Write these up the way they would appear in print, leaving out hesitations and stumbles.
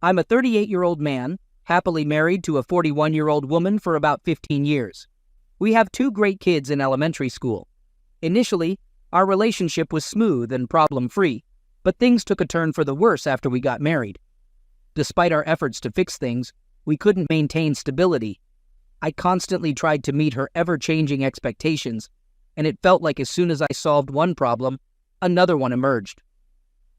I'm a 38-year-old man, happily married to a 41-year-old woman for about 15 years. We have two great kids in elementary school. Initially, our relationship was smooth and problem-free, but things took a turn for the worse after we got married. Despite our efforts to fix things, we couldn't maintain stability. I constantly tried to meet her ever-changing expectations, and it felt like as soon as I solved one problem, another one emerged.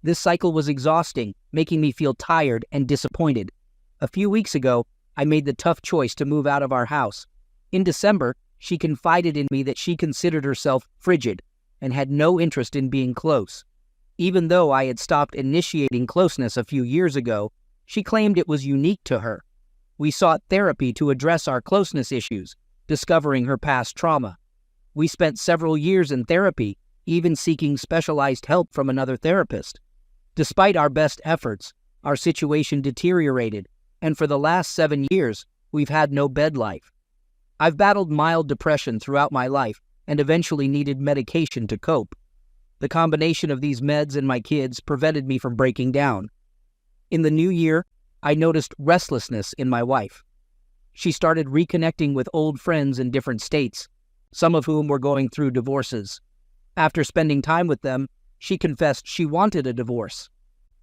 This cycle was exhausting, making me feel tired and disappointed. A few weeks ago, I made the tough choice to move out of our house. In December, she confided in me that she considered herself frigid and had no interest in being close. Even though I had stopped initiating closeness a few years ago, she claimed it was unique to her. We sought therapy to address our closeness issues, discovering her past trauma. We spent several years in therapy, even seeking specialized help from another therapist. Despite our best efforts, our situation deteriorated, and for the last 7 years, we've had no bed life. I've battled mild depression throughout my life and eventually needed medication to cope. The combination of these meds and my kids prevented me from breaking down. In the new year, I noticed restlessness in my wife. She started reconnecting with old friends in different states, some of whom were going through divorces. After spending time with them, she confessed she wanted a divorce.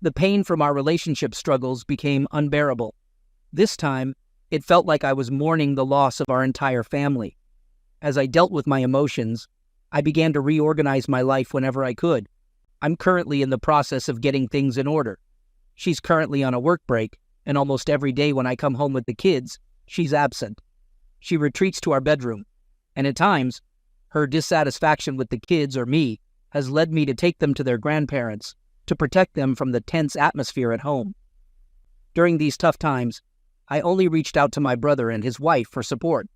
The pain from our relationship struggles became unbearable. This time, it felt like I was mourning the loss of our entire family. As I dealt with my emotions, I began to reorganize my life whenever I could. I'm currently in the process of getting things in order. She's currently on a work break, and almost every day when I come home with the kids, she's absent. She retreats to our bedroom, and at times, her dissatisfaction with the kids or me has led me to take them to their grandparents to protect them from the tense atmosphere at home. During these tough times, I only reached out to my brother and his wife for support.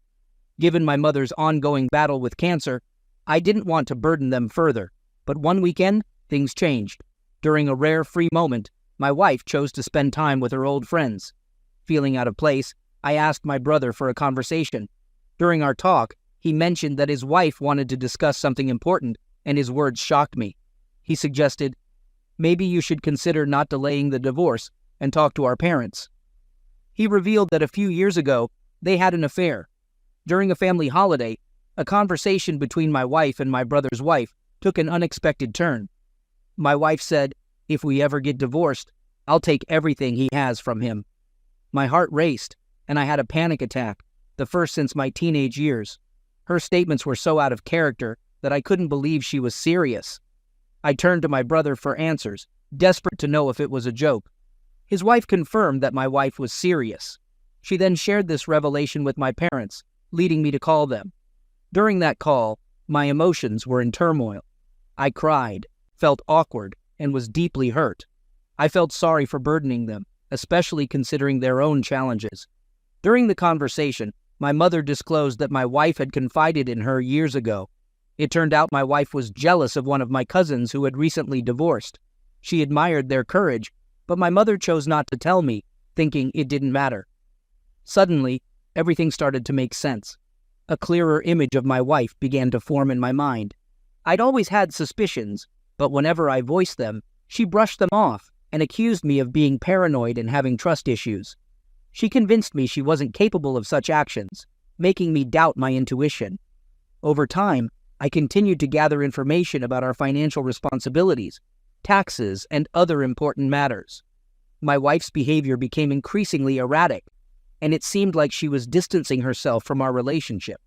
Given my mother's ongoing battle with cancer, I didn't want to burden them further, but one weekend, things changed. During a rare free moment, my wife chose to spend time with her old friends. Feeling out of place, I asked my brother for a conversation. During our talk, he mentioned that his wife wanted to discuss something important, and his words shocked me. He suggested, "Maybe you should consider not delaying the divorce and talk to our parents." He revealed that a few years ago, they had an affair. During a family holiday, a conversation between my wife and my brother's wife took an unexpected turn. My wife said, "If we ever get divorced, I'll take everything he has from him." My heart raced, and I had a panic attack, the first since my teenage years. Her statements were so out of character that I couldn't believe she was serious. I turned to my brother for answers, desperate to know if it was a joke. His wife confirmed that my wife was serious. She then shared this revelation with my parents, leading me to call them. During that call, my emotions were in turmoil. I cried, felt awkward, and was deeply hurt. I felt sorry for burdening them, especially considering their own challenges. During the conversation, my mother disclosed that my wife had confided in her years ago. It turned out my wife was jealous of one of my cousins who had recently divorced. She admired their courage, but my mother chose not to tell me, thinking it didn't matter. Suddenly, everything started to make sense. A clearer image of my wife began to form in my mind. I'd always had suspicions, but whenever I voiced them, she brushed them off and accused me of being paranoid and having trust issues. She convinced me she wasn't capable of such actions, making me doubt my intuition. Over time, I continued to gather information about our financial responsibilities, taxes, and other important matters. My wife's behavior became increasingly erratic, and it seemed like she was distancing herself from our relationship.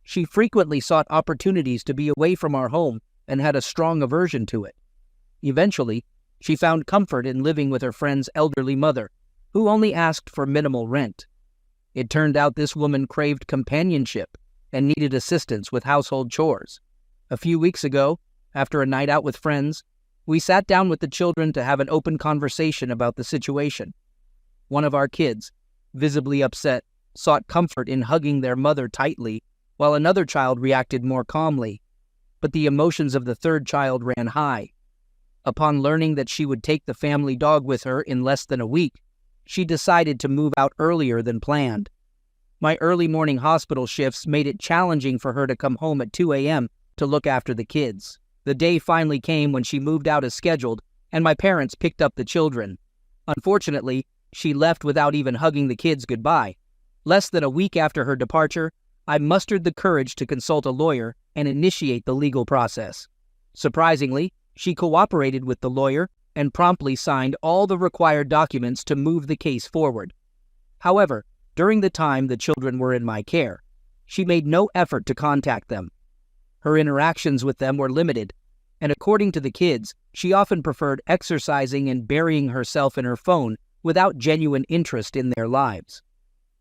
She frequently sought opportunities to be away from our home and had a strong aversion to it. Eventually, she found comfort in living with her friend's elderly mother, who only asked for minimal rent. It turned out this woman craved companionship and needed assistance with household chores. A few weeks ago, after a night out with friends, we sat down with the children to have an open conversation about the situation. One of our kids, visibly upset, sought comfort in hugging their mother tightly, while another child reacted more calmly. But the emotions of the third child ran high. Upon learning that she would take the family dog with her in less than a week, she decided to move out earlier than planned. My early morning hospital shifts made it challenging for her to come home at 2 a.m. to look after the kids. The day finally came when she moved out as scheduled, and my parents picked up the children. Unfortunately, She left without even hugging the kids goodbye. Less than a week after her departure, I mustered the courage to consult a lawyer and initiate the legal process. Surprisingly, she cooperated with the lawyer and promptly signed all the required documents to move the case forward. However, during the time the children were in my care, she made no effort to contact them. Her interactions with them were limited, and according to the kids, she often preferred exercising and burying herself in her phone without genuine interest in their lives.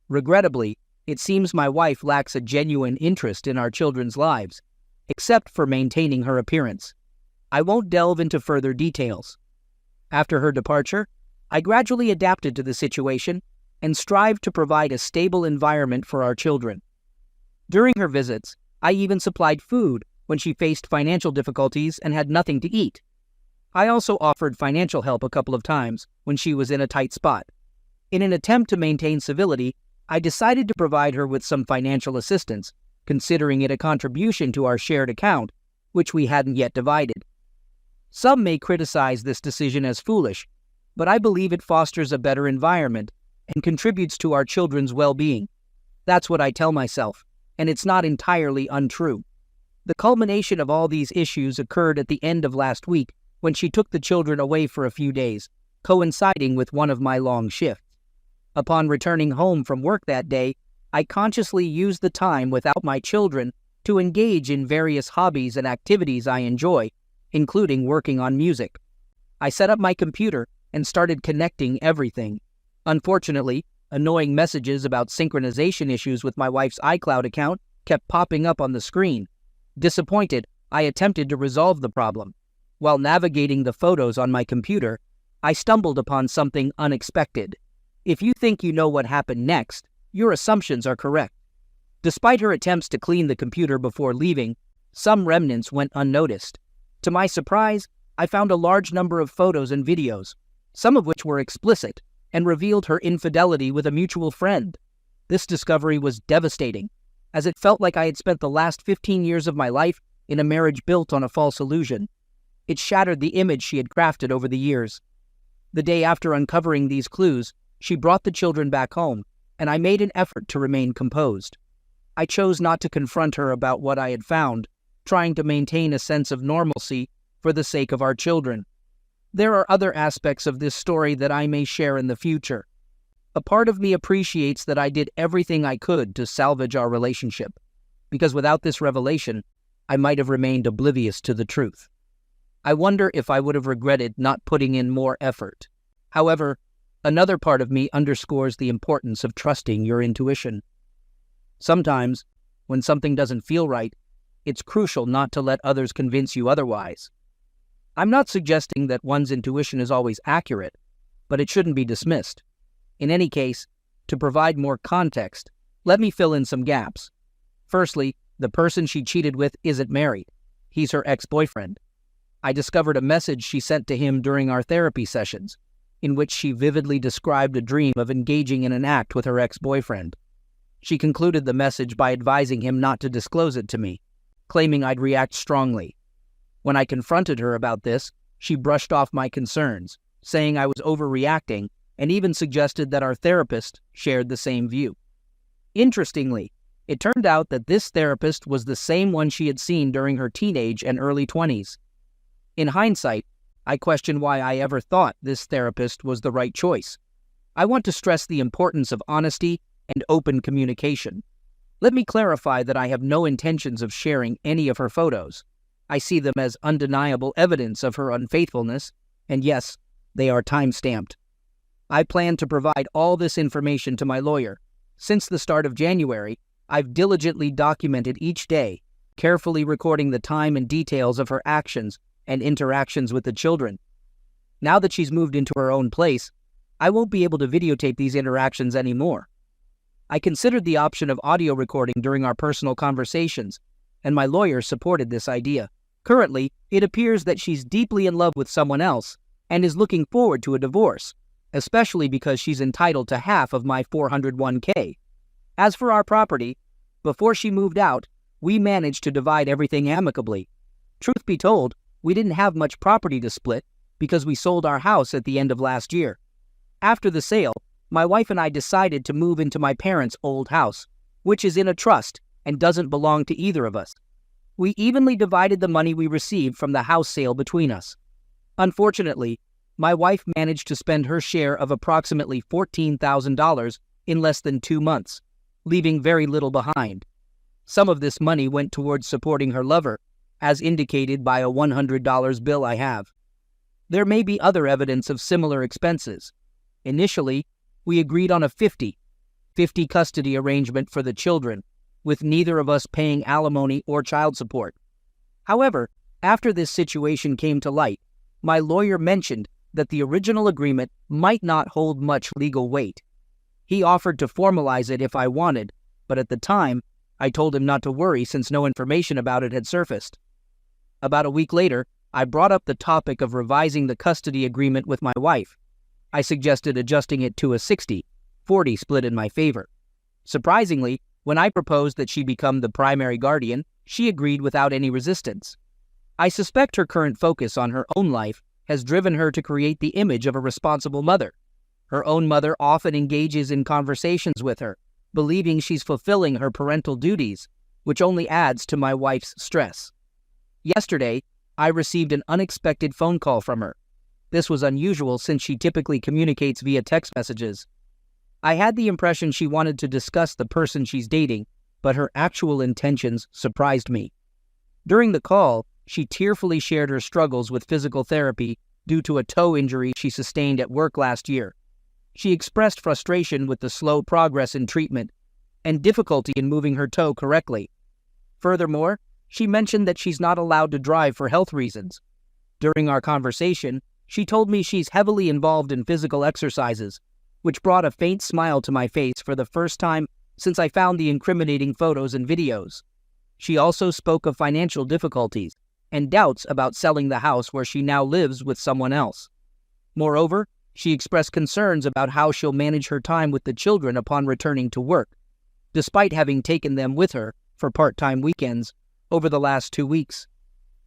Regrettably, it seems my wife lacks a genuine interest in our children's lives, except for maintaining her appearance. I won't delve into further details. After her departure, I gradually adapted to the situation and strived to provide a stable environment for our children. During her visits, I even supplied food when she faced financial difficulties and had nothing to eat. I also offered financial help a couple of times when she was in a tight spot. In an attempt to maintain civility, I decided to provide her with some financial assistance, considering it a contribution to our shared account, which we hadn't yet divided. Some may criticize this decision as foolish, but I believe it fosters a better environment and contributes to our children's well-being. That's what I tell myself, and it's not entirely untrue. The culmination of all these issues occurred at the end of last week when she took the children away for a few days, coinciding with one of my long shifts. Upon returning home from work that day, I consciously used the time without my children to engage in various hobbies and activities I enjoy, including working on music. I set up my computer and started connecting everything. Unfortunately, annoying messages about synchronization issues with my wife's iCloud account kept popping up on the screen. Disappointed, I attempted to resolve the problem. While navigating the photos on my computer, I stumbled upon something unexpected. If you think you know what happened next, your assumptions are correct. Despite her attempts to clean the computer before leaving, some remnants went unnoticed. To my surprise, I found a large number of photos and videos, some of which were explicit and revealed her infidelity with a mutual friend. This discovery was devastating, as it felt like I had spent the last 15 years of my life in a marriage built on a false illusion. It shattered the image she had crafted over the years. The day after uncovering these clues, she brought the children back home, and I made an effort to remain composed. I chose not to confront her about what I had found, trying to maintain a sense of normalcy for the sake of our children. There are other aspects of this story that I may share in the future. A part of me appreciates that I did everything I could to salvage our relationship, because without this revelation, I might have remained oblivious to the truth. I wonder if I would have regretted not putting in more effort. However, another part of me underscores the importance of trusting your intuition. Sometimes, when something doesn't feel right, it's crucial not to let others convince you otherwise. I'm not suggesting that one's intuition is always accurate, but it shouldn't be dismissed. In any case, to provide more context, let me fill in some gaps. Firstly, the person she cheated with isn't married. He's her ex-boyfriend. I discovered a message she sent to him during our therapy sessions, in which she vividly described a dream of engaging in an act with her ex-boyfriend. She concluded the message by advising him not to disclose it to me, claiming I'd react strongly. When I confronted her about this, she brushed off my concerns, saying I was overreacting, and even suggested that our therapist shared the same view. Interestingly, it turned out that this therapist was the same one she had seen during her teenage and early 20s. In hindsight, I question why I ever thought this therapist was the right choice. I want to stress the importance of honesty and open communication. Let me clarify that I have no intentions of sharing any of her photos. I see them as undeniable evidence of her unfaithfulness, and yes, they are time-stamped. I plan to provide all this information to my lawyer. Since the start of January, I've diligently documented each day, carefully recording the time and details of her actions and interactions with the children. Now that she's moved into her own place, I won't be able to videotape these interactions anymore. I considered the option of audio recording during our personal conversations, and my lawyer supported this idea. Currently, it appears that she's deeply in love with someone else and is looking forward to a divorce, especially because she's entitled to half of my $401k. As for our property, before she moved out, we managed to divide everything amicably. Truth be told, we didn't have much property to split because we sold our house at the end of last year. After the sale, my wife and I decided to move into my parents' old house, which is in a trust and doesn't belong to either of us. We evenly divided the money we received from the house sale between us. Unfortunately, my wife managed to spend her share of approximately $14,000 in less than 2 months, leaving very little behind. Some of this money went towards supporting her lover, as indicated by a $100 bill I have. There may be other evidence of similar expenses. Initially, we agreed on a 50-50 custody arrangement for the children, with neither of us paying alimony or child support. However, after this situation came to light, my lawyer mentioned that the original agreement might not hold much legal weight. He offered to formalize it if I wanted, but at the time, I told him not to worry since no information about it had surfaced. About a week later, I brought up the topic of revising the custody agreement with my wife. I suggested adjusting it to a 60-40 split in my favor. Surprisingly, when I proposed that she become the primary guardian, she agreed without any resistance. I suspect her current focus on her own life has driven her to create the image of a responsible mother. Her own mother often engages in conversations with her, believing she's fulfilling her parental duties, which only adds to my wife's stress. Yesterday, I received an unexpected phone call from her. This was unusual since she typically communicates via text messages. I had the impression she wanted to discuss the person she's dating, but her actual intentions surprised me. During the call, she tearfully shared her struggles with physical therapy due to a toe injury she sustained at work last year. She expressed frustration with the slow progress in treatment and difficulty in moving her toe correctly. Furthermore, she mentioned that she's not allowed to drive for health reasons. During our conversation, she told me she's heavily involved in physical exercises, which brought a faint smile to my face for the first time since I found the incriminating photos and videos. She also spoke of financial difficulties and doubts about selling the house where she now lives with someone else. Moreover, she expressed concerns about how she'll manage her time with the children upon returning to work, despite having taken them with her for part-time weekends over the last 2 weeks.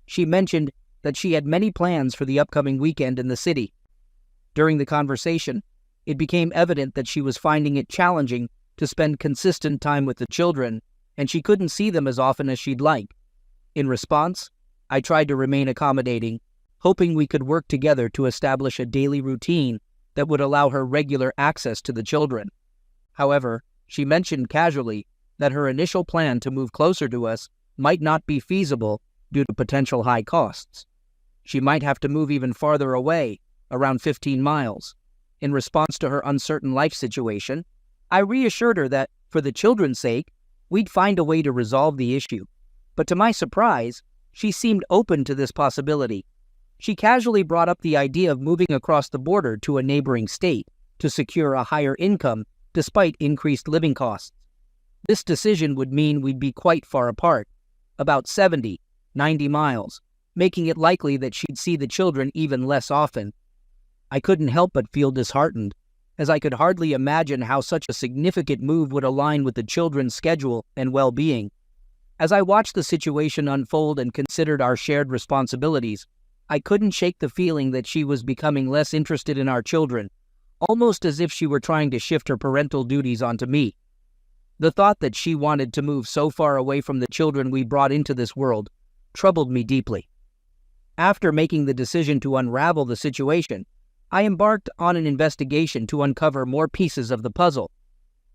She mentioned that she had many plans for the upcoming weekend in the city. During the conversation, it became evident that she was finding it challenging to spend consistent time with the children, and she couldn't see them as often as she'd like. In response, I tried to remain accommodating, hoping we could work together to establish a daily routine that would allow her regular access to the children. However, she mentioned casually that her initial plan to move closer to us might not be feasible due to potential high costs. She might have to move even farther away, around 15 miles. In response to her uncertain life situation, I reassured her that, for the children's sake, we'd find a way to resolve the issue. But to my surprise, she seemed open to this possibility. She casually brought up the idea of moving across the border to a neighboring state to secure a higher income despite increased living costs. This decision would mean we'd be quite far apart, about 70-90 miles, making it likely that she'd see the children even less often. I couldn't help but feel disheartened, as I could hardly imagine how such a significant move would align with the children's schedule and well-being. As I watched the situation unfold and considered our shared responsibilities, I couldn't shake the feeling that she was becoming less interested in our children, almost as if she were trying to shift her parental duties onto me. The thought that she wanted to move so far away from the children we brought into this world troubled me deeply. After making the decision to unravel the situation, I embarked on an investigation to uncover more pieces of the puzzle.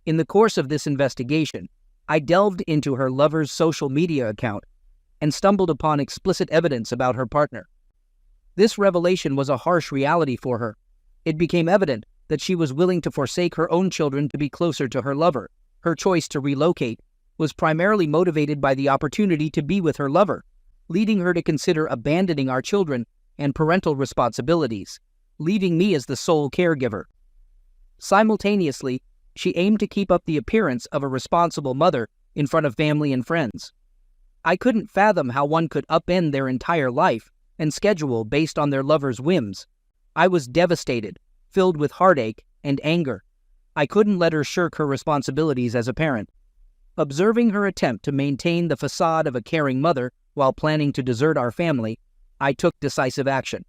In the course of this investigation, I delved into her lover's social media account and stumbled upon explicit evidence about her partner. This revelation was a harsh reality for her. It became evident that she was willing to forsake her own children to be closer to her lover. Her choice to relocate was primarily motivated by the opportunity to be with her lover, leading her to consider abandoning our children and parental responsibilities, leaving me as the sole caregiver. Simultaneously, she aimed to keep up the appearance of a responsible mother in front of family and friends. I couldn't fathom how one could upend their entire life and schedule based on their lover's whims. I was devastated, filled with heartache and anger. I couldn't let her shirk her responsibilities as a parent. Observing her attempt to maintain the facade of a caring mother while planning to desert our family, I took decisive action.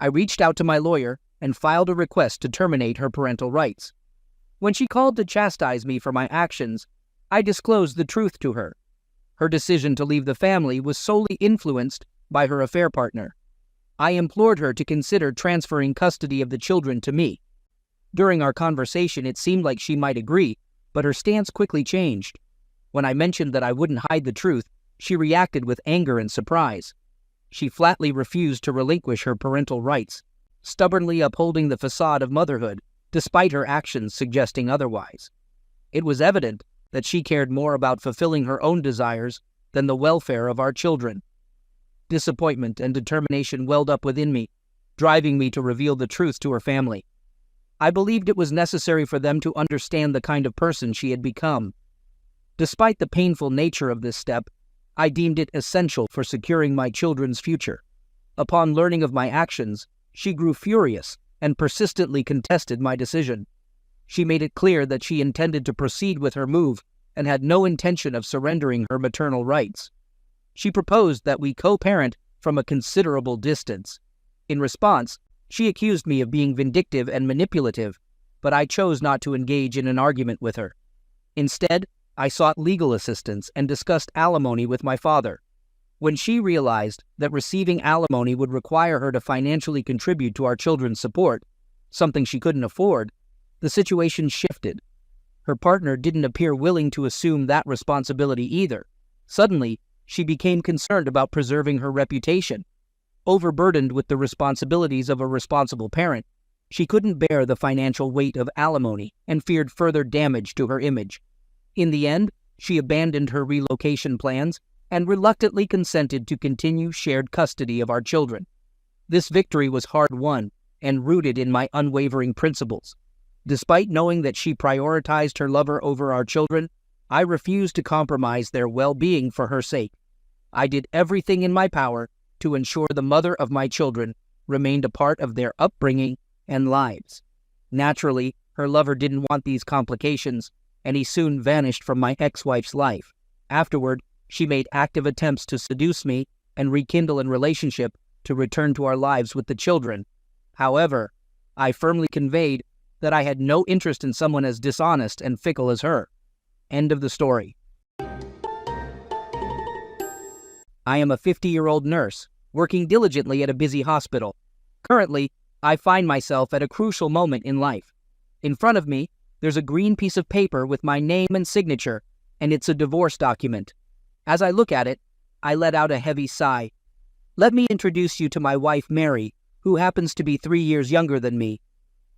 I reached out to my lawyer and filed a request to terminate her parental rights. When she called to chastise me for my actions, I disclosed the truth to her. Her decision to leave the family was solely influenced by her affair partner. I implored her to consider transferring custody of the children to me. During our conversation, it seemed like she might agree, but her stance quickly changed. When I mentioned that I wouldn't hide the truth, she reacted with anger and surprise. She flatly refused to relinquish her parental rights, stubbornly upholding the facade of motherhood, despite her actions suggesting otherwise. It was evident that she cared more about fulfilling her own desires than the welfare of our children. Disappointment and determination welled up within me, driving me to reveal the truth to her family. I believed it was necessary for them to understand the kind of person she had become. Despite the painful nature of this step, I deemed it essential for securing my children's future. Upon learning of my actions, she grew furious and persistently contested my decision. She made it clear that she intended to proceed with her move and had no intention of surrendering her maternal rights. She proposed that we co-parent from a considerable distance. In response, she accused me of being vindictive and manipulative, but I chose not to engage in an argument with her. Instead, I sought legal assistance and discussed alimony with my father. When she realized that receiving alimony would require her to financially contribute to our children's support, something she couldn't afford, the situation shifted. Her partner didn't appear willing to assume that responsibility either. Suddenly, she became concerned about preserving her reputation. Overburdened with the responsibilities of a responsible parent, she couldn't bear the financial weight of alimony and feared further damage to her image. In the end, she abandoned her relocation plans and reluctantly consented to continue shared custody of our children. This victory was hard-won and rooted in my unwavering principles. Despite knowing that she prioritized her lover over our children, I refused to compromise their well-being for her sake. I did everything in my power to ensure the mother of my children remained a part of their upbringing and lives. Naturally, her lover didn't want these complications, and he soon vanished from my ex-wife's life. Afterward, she made active attempts to seduce me and rekindle a relationship to return to our lives with the children. However, I firmly conveyed that I had no interest in someone as dishonest and fickle as her. End of the story. I am a 50-year-old nurse, working diligently at a busy hospital. Currently, I find myself at a crucial moment in life. In front of me, there's a green piece of paper with my name and signature, and it's a divorce document. As I look at it, I let out a heavy sigh. Let me introduce you to my wife, Mary, who happens to be 3 years younger than me.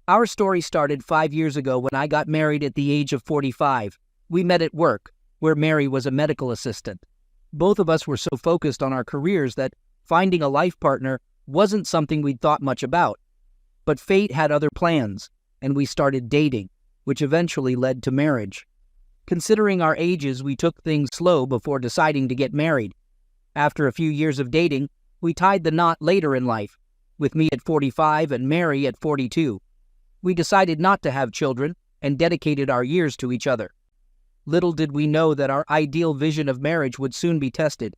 Our story started 5 years ago when I got married at the age of 45. We met at work, where Mary was a medical assistant. Both of us were so focused on our careers that finding a life partner wasn't something we'd thought much about. But fate had other plans, and we started dating, which eventually led to marriage. Considering our ages, we took things slow before deciding to get married. After a few years of dating, we tied the knot later in life, with me at 45 and Mary at 42. We decided not to have children and dedicated our years to each other. Little did we know that our ideal vision of marriage would soon be tested.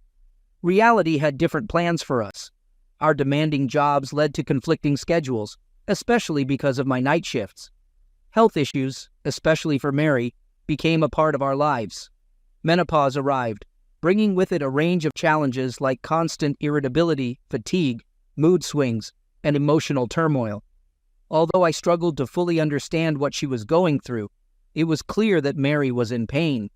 Reality had different plans for us. Our demanding jobs led to conflicting schedules, especially because of my night shifts. Health issues, especially for Mary, became a part of our lives. Menopause arrived, bringing with it a range of challenges like constant irritability, fatigue, mood swings, and emotional turmoil. Although I struggled to fully understand what she was going through, it was clear that Mary was in pain.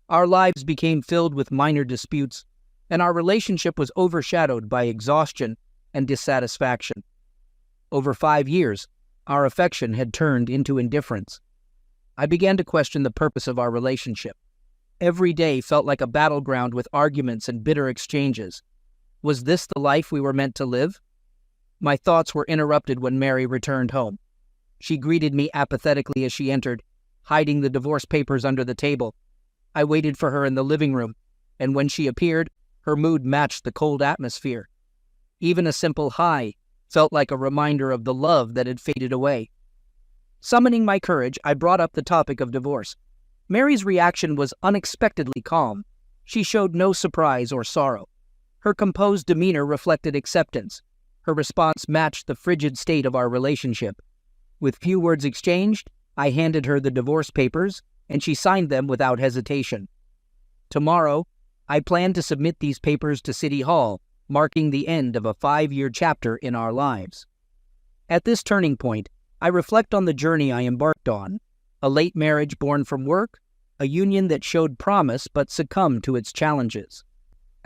Our lives became filled with minor disputes, and our relationship was overshadowed by exhaustion and dissatisfaction. Over 5 years, our affection had turned into indifference. I began to question the purpose of our relationship. Every day felt like a battleground with arguments and bitter exchanges. Was this the life we were meant to live? My thoughts were interrupted when Mary returned home. She greeted me apathetically as she entered, hiding the divorce papers under the table. I waited for her in the living room, and when she appeared, her mood matched the cold atmosphere. Even a simple hi felt like a reminder of the love that had faded away. Summoning my courage, I brought up the topic of divorce. Mary's reaction was unexpectedly calm. She showed no surprise or sorrow. Her composed demeanor reflected acceptance. Her response matched the frigid state of our relationship. With few words exchanged, I handed her the divorce papers, and she signed them without hesitation. Tomorrow, I plan to submit these papers to City Hall, marking the end of a 5-year chapter in our lives. At this turning point, I reflect on the journey I embarked on: a late marriage born from work, a union that showed promise but succumbed to its challenges.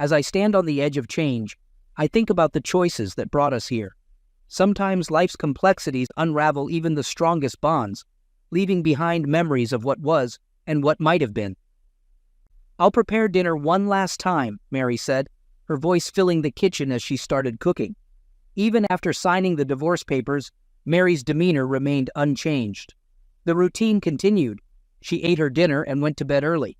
As I stand on the edge of change, I think about the choices that brought us here. Sometimes life's complexities unravel even the strongest bonds, leaving behind memories of what was and what might have been. "I'll prepare dinner one last time," Mary said, her voice filling the kitchen as she started cooking. Even after signing the divorce papers, Mary's demeanor remained unchanged. The routine continued. She ate her dinner and went to bed early.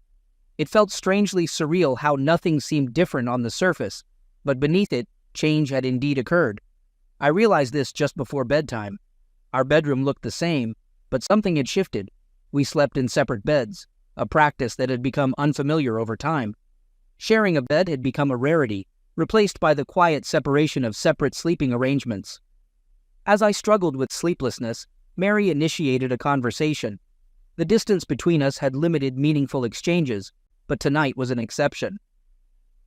It felt strangely surreal how nothing seemed different on the surface, but beneath it, change had indeed occurred. I realized this just before bedtime. Our bedroom looked the same, but something had shifted. We slept in separate beds, a practice that had become unfamiliar over time. Sharing a bed had become a rarity, replaced by the quiet separation of separate sleeping arrangements. As I struggled with sleeplessness, Mary initiated a conversation. The distance between us had limited meaningful exchanges, but tonight was an exception.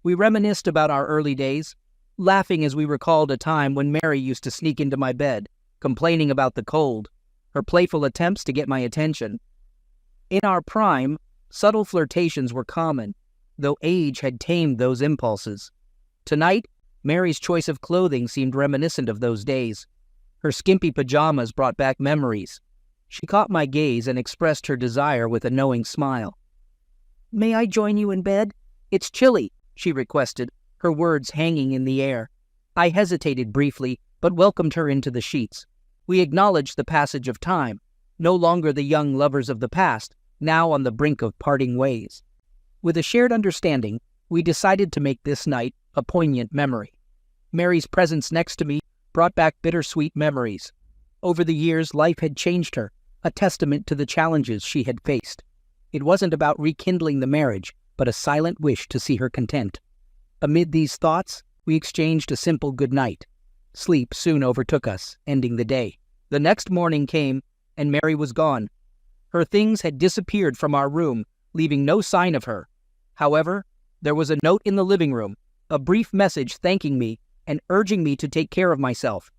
We reminisced about our early days, laughing as we recalled a time when Mary used to sneak into my bed, complaining about the cold, her playful attempts to get my attention. In our prime, subtle flirtations were common, though age had tamed those impulses. Tonight, Mary's choice of clothing seemed reminiscent of those days. Her skimpy pajamas brought back memories. She caught my gaze and expressed her desire with a knowing smile. "May I join you in bed? It's chilly," she requested, her words hanging in the air. I hesitated briefly, but welcomed her into the sheets. We acknowledged the passage of time, no longer the young lovers of the past, now on the brink of parting ways. With a shared understanding, we decided to make this night a poignant memory. Mary's presence next to me brought back bittersweet memories. Over the years, life had changed her, a testament to the challenges she had faced. It wasn't about rekindling the marriage, but a silent wish to see her content. Amid these thoughts, we exchanged a simple good night. Sleep soon overtook us, ending the day. The next morning came, and Mary was gone. Her things had disappeared from our room, leaving no sign of her. However, there was a note in the living room, a brief message thanking me and urging me to take care of myself.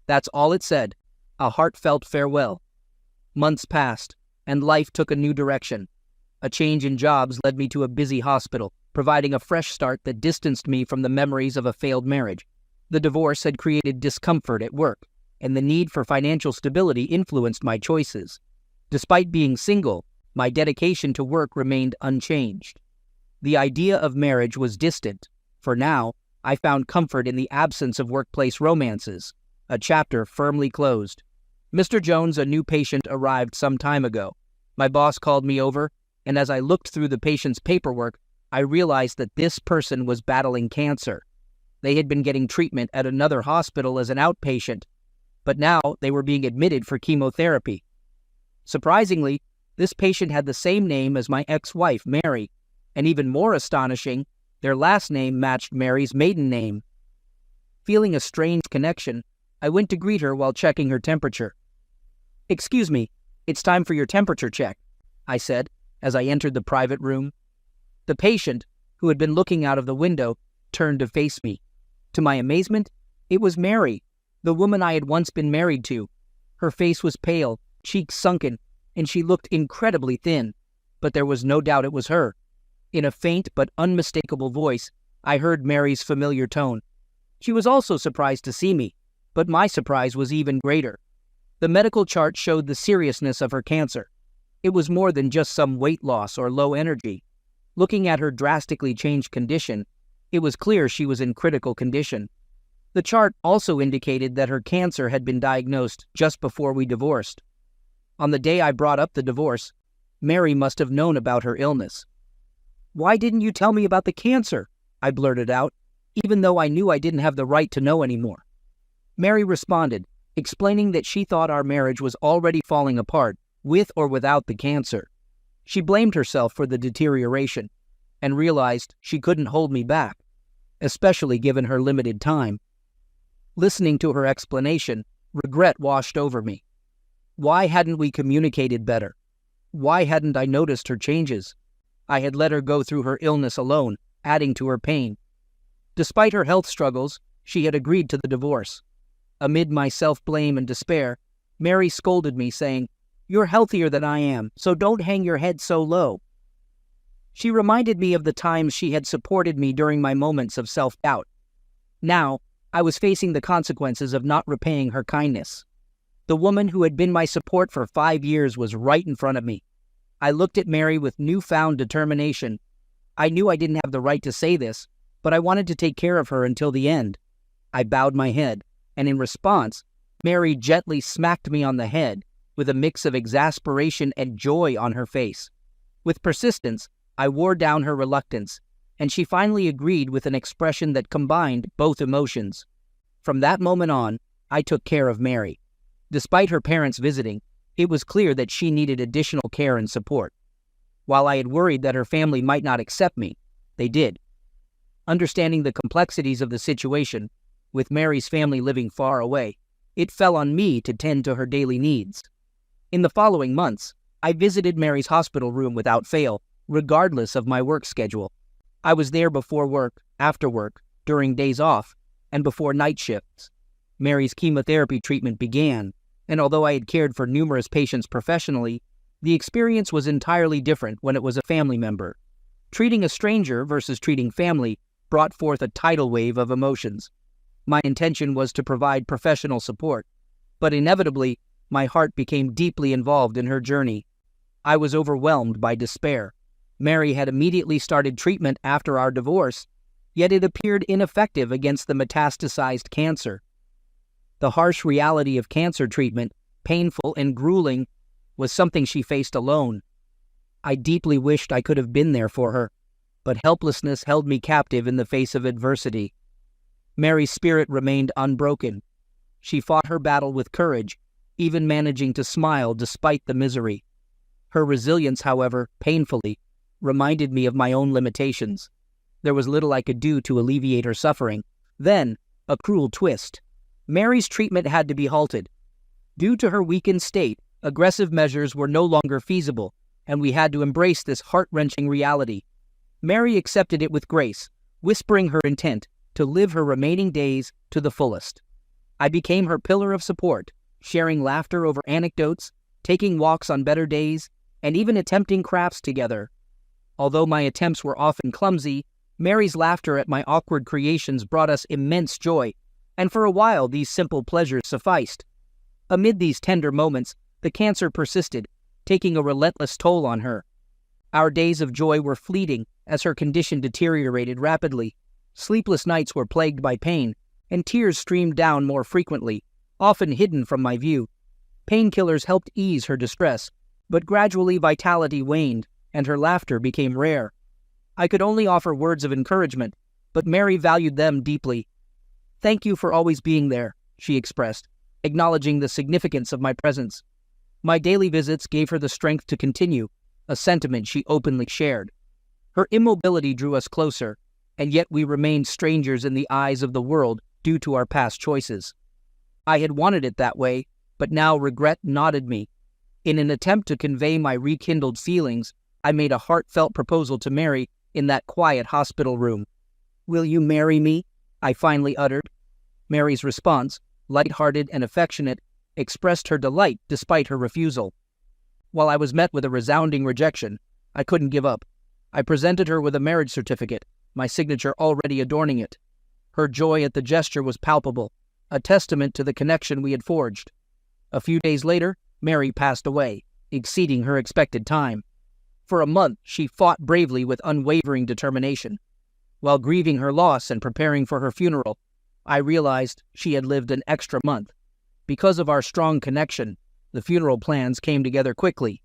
That's all it said, a heartfelt farewell. Months passed, and life took a new direction. A change in jobs led me to a busy hospital, providing a fresh start that distanced me from the memories of a failed marriage. The divorce had created discomfort at work, and the need for financial stability influenced my choices. Despite being single, my dedication to work remained unchanged. The idea of marriage was distant. For now, I found comfort in the absence of workplace romances, a chapter firmly closed. Mr. Jones, a new patient, arrived some time ago. My boss called me over, and as I looked through the patient's paperwork, I realized that this person was battling cancer. They had been getting treatment at another hospital as an outpatient, but now they were being admitted for chemotherapy. Surprisingly, this patient had the same name as my ex-wife, Mary, and even more astonishing, their last name matched Mary's maiden name. Feeling a strange connection, I went to greet her while checking her temperature. "Excuse me, it's time for your temperature check," I said as I entered the private room. The patient, who had been looking out of the window, turned to face me. To my amazement, it was Mary, the woman I had once been married to. Her face was pale, cheeks sunken, and she looked incredibly thin, but there was no doubt it was her. In a faint but unmistakable voice, I heard Mary's familiar tone. She was also surprised to see me, but my surprise was even greater. The medical chart showed the seriousness of her cancer. It was more than just some weight loss or low energy. Looking at her drastically changed condition, it was clear she was in critical condition. The chart also indicated that her cancer had been diagnosed just before we divorced. On the day I brought up the divorce, Mary must have known about her illness. "Why didn't you tell me about the cancer?" I blurted out, even though I knew I didn't have the right to know anymore. Mary responded, explaining that she thought our marriage was already falling apart, with or without the cancer. She blamed herself for the deterioration, and realized she couldn't hold me back, especially given her limited time. Listening to her explanation, regret washed over me. Why hadn't we communicated better? Why hadn't I noticed her changes? I had let her go through her illness alone, adding to her pain. Despite her health struggles, she had agreed to the divorce. Amid my self-blame and despair, Mary scolded me, saying, "You're healthier than I am, so don't hang your head so low." She reminded me of the times she had supported me during my moments of self-doubt. Now, I was facing the consequences of not repaying her kindness. The woman who had been my support for 5 years was right in front of me. I looked at Mary with newfound determination. I knew I didn't have the right to say this, but I wanted to take care of her until the end. I bowed my head, and in response, Mary gently smacked me on the head with a mix of exasperation and joy on her face. With persistence, I wore down her reluctance, and she finally agreed with an expression that combined both emotions. From that moment on, I took care of Mary. Despite her parents visiting, it was clear that she needed additional care and support. While I had worried that her family might not accept me, they did. Understanding the complexities of the situation, with Mary's family living far away, it fell on me to tend to her daily needs. In the following months, I visited Mary's hospital room without fail, regardless of my work schedule. I was there before work, after work, during days off, and before night shifts. Mary's chemotherapy treatment began, and although I had cared for numerous patients professionally, the experience was entirely different when it was a family member. Treating a stranger versus treating family brought forth a tidal wave of emotions. My intention was to provide professional support, but inevitably, my heart became deeply involved in her journey. I was overwhelmed by despair. Mary had immediately started treatment after our divorce, yet it appeared ineffective against the metastasized cancer. The harsh reality of cancer treatment, painful and grueling, was something she faced alone. I deeply wished I could have been there for her, but helplessness held me captive in the face of adversity. Mary's spirit remained unbroken. She fought her battle with courage, even managing to smile despite the misery. Her resilience, however, painfully, reminded me of my own limitations. There was little I could do to alleviate her suffering. Then, a cruel twist. Mary's treatment had to be halted. Due to her weakened state, aggressive measures were no longer feasible, and we had to embrace this heart-wrenching reality. Mary accepted it with grace, whispering her intent to live her remaining days to the fullest. I became her pillar of support, sharing laughter over anecdotes, taking walks on better days, and even attempting crafts together. Although my attempts were often clumsy, Mary's laughter at my awkward creations brought us immense joy, and for a while these simple pleasures sufficed. Amid these tender moments, the cancer persisted, taking a relentless toll on her. Our days of joy were fleeting as her condition deteriorated rapidly. Sleepless nights were plagued by pain, and tears streamed down more frequently, often hidden from my view. Painkillers helped ease her distress, but gradually vitality waned, and her laughter became rare. I could only offer words of encouragement, but Mary valued them deeply. "Thank you for always being there," she expressed, acknowledging the significance of my presence. My daily visits gave her the strength to continue, a sentiment she openly shared. Her immobility drew us closer, and yet we remained strangers in the eyes of the world due to our past choices. I had wanted it that way, but now regret knotted me. In an attempt to convey my rekindled feelings, I made a heartfelt proposal to Mary in that quiet hospital room. "Will you marry me?" I finally uttered. Mary's response, light-hearted and affectionate, expressed her delight despite her refusal. While I was met with a resounding rejection, I couldn't give up. I presented her with a marriage certificate, my signature already adorning it. Her joy at the gesture was palpable, a testament to the connection we had forged. A few days later, Mary passed away, exceeding her expected time. For a month, she fought bravely with unwavering determination. While grieving her loss and preparing for her funeral, I realized she had lived an extra month. Because of our strong connection, the funeral plans came together quickly.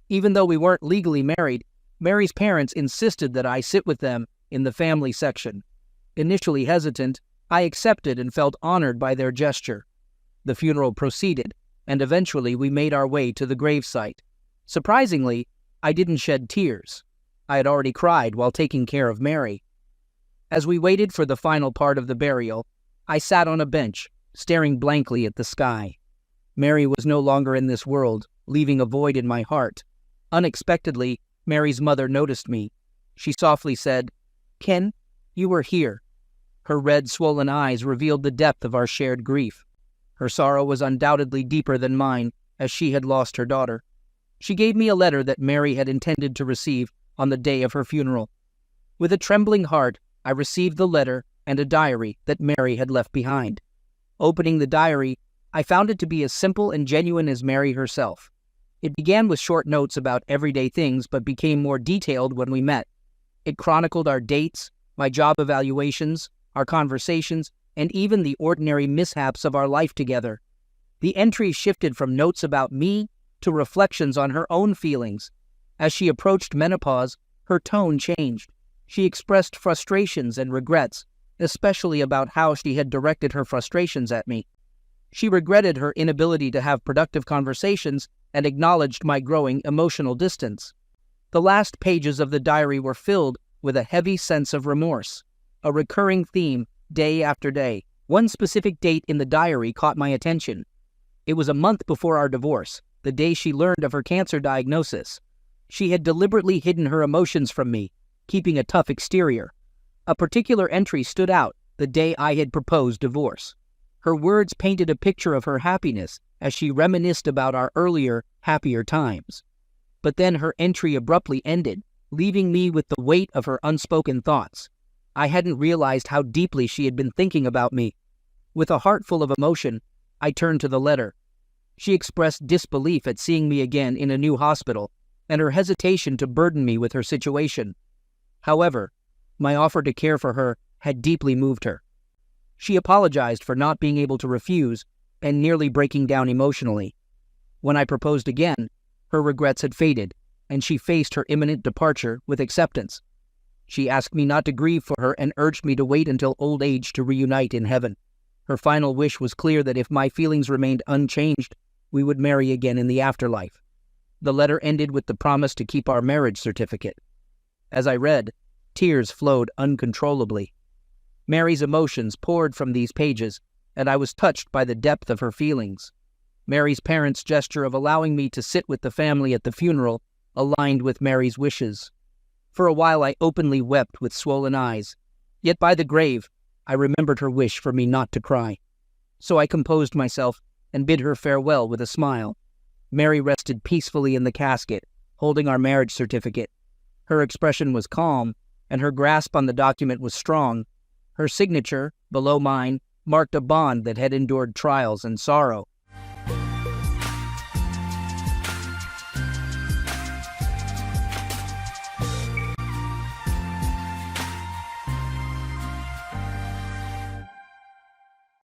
Even though we weren't legally married, Mary's parents insisted that I sit with them in the family section. Initially hesitant, I accepted and felt honored by their gesture. The funeral proceeded, and eventually we made our way to the gravesite. Surprisingly, I didn't shed tears. I had already cried while taking care of Mary. As we waited for the final part of the burial, I sat on a bench, staring blankly at the sky. Mary was no longer in this world, leaving a void in my heart. Unexpectedly, Mary's mother noticed me. She softly said, "Ken, you were here." Her red, swollen eyes revealed the depth of our shared grief. Her sorrow was undoubtedly deeper than mine, as she had lost her daughter. She gave me a letter that Mary had intended to receive on the day of her funeral. With a trembling heart, I received the letter and a diary that Mary had left behind. Opening the diary, I found it to be as simple and genuine as Mary herself. It began with short notes about everyday things but became more detailed when we met. It chronicled our dates, my job evaluations, our conversations, and even the ordinary mishaps of our life together. The entries shifted from notes about me to reflections on her own feelings. As she approached menopause, her tone changed. She expressed frustrations and regrets, especially about how she had directed her frustrations at me. She regretted her inability to have productive conversations and acknowledged my growing emotional distance. The last pages of the diary were filled with a heavy sense of remorse, a recurring theme day after day. One specific date in the diary caught my attention. It was a month before our divorce, the day she learned of her cancer diagnosis. She had deliberately hidden her emotions from me, keeping a tough exterior. A particular entry stood out, the day I had proposed divorce. Her words painted a picture of her happiness as she reminisced about our earlier, happier times. But then her entry abruptly ended, leaving me with the weight of her unspoken thoughts. I hadn't realized how deeply she had been thinking about me. With a heart full of emotion, I turned to the letter. She expressed disbelief at seeing me again in a new hospital, and her hesitation to burden me with her situation. However, my offer to care for her had deeply moved her. She apologized for not being able to refuse and nearly breaking down emotionally. When I proposed again, her regrets had faded, and she faced her imminent departure with acceptance. She asked me not to grieve for her and urged me to wait until old age to reunite in heaven. Her final wish was clear that if my feelings remained unchanged, we would marry again in the afterlife. The letter ended with the promise to keep our marriage certificate. As I read, tears flowed uncontrollably. Mary's emotions poured from these pages, and I was touched by the depth of her feelings. Mary's parents' gesture of allowing me to sit with the family at the funeral aligned with Mary's wishes. For a while I openly wept with swollen eyes, yet by the grave I remembered her wish for me not to cry. So I composed myself and bid her farewell with a smile. Mary rested peacefully in the casket, holding our marriage certificate. Her expression was calm, and her grasp on the document was strong. Her signature, below mine, marked a bond that had endured trials and sorrow.